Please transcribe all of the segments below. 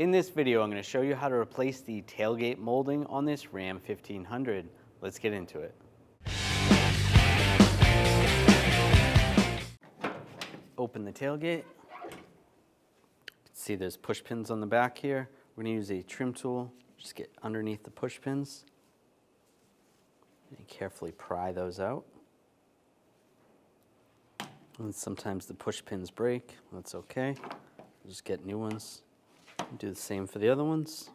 In this video, I'm going to show you how to replace the tailgate molding on this Ram 1500. Let's get into it. Open the tailgate. See there's push pins on the back here. We're going to use a trim tool. Just get underneath the push pins and carefully pry those out. And sometimes the push pins break. That's okay. Just get new ones. Do the same for the other ones.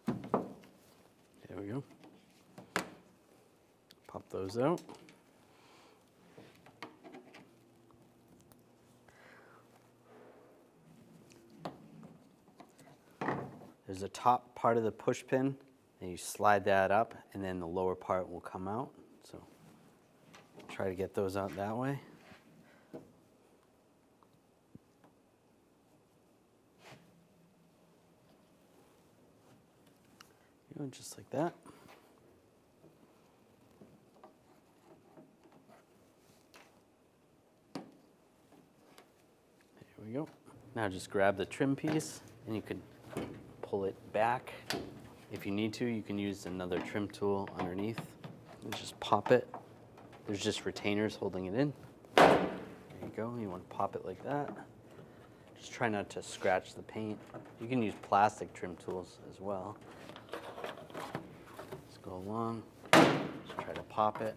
There we go. Pop those out. There's a top part of the push pin, and you slide that up, and then the lower part will come out. So try to get those out that way. Just like that. There we go. Now just grab the trim piece and you can pull it back. If you need to, you can use another trim tool underneath and just pop it. There's just retainers holding it in. There you go. You want to pop it like that. Just try not to scratch the paint. You can use plastic trim tools as well. Go along, just try to pop it.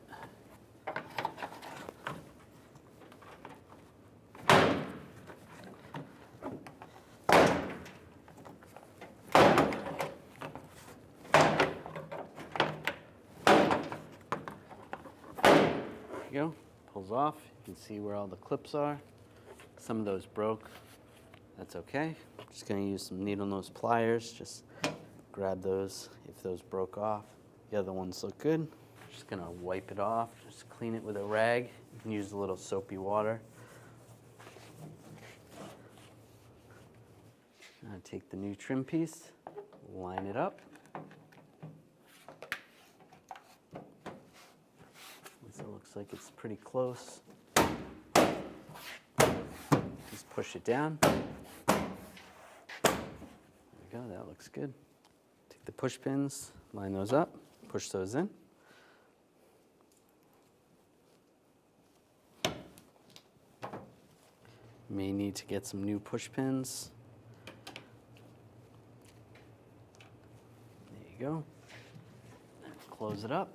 There you go, pulls off. You can see where all the clips are. Some of those broke, that's okay. I'm just gonna use some needle nose pliers, just grab those if those broke off. The other ones look good. Just gonna wipe it off, just clean it with a rag. You can use a little soapy water. Now take the new trim piece, line it up. So it looks like it's pretty close. Just push it down. There we go, that looks good. Take the push pins, line those up. Push those in. May need to get some new push pins. There you go. Close it up,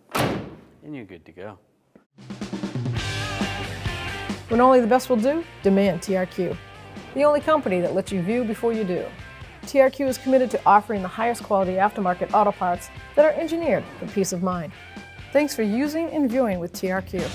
and you're good to go. When only the best will do, demand TRQ. The only company that lets you view before you do. TRQ is committed to offering the highest quality aftermarket auto parts that are engineered for peace of mind. Thanks for using and viewing with TRQ.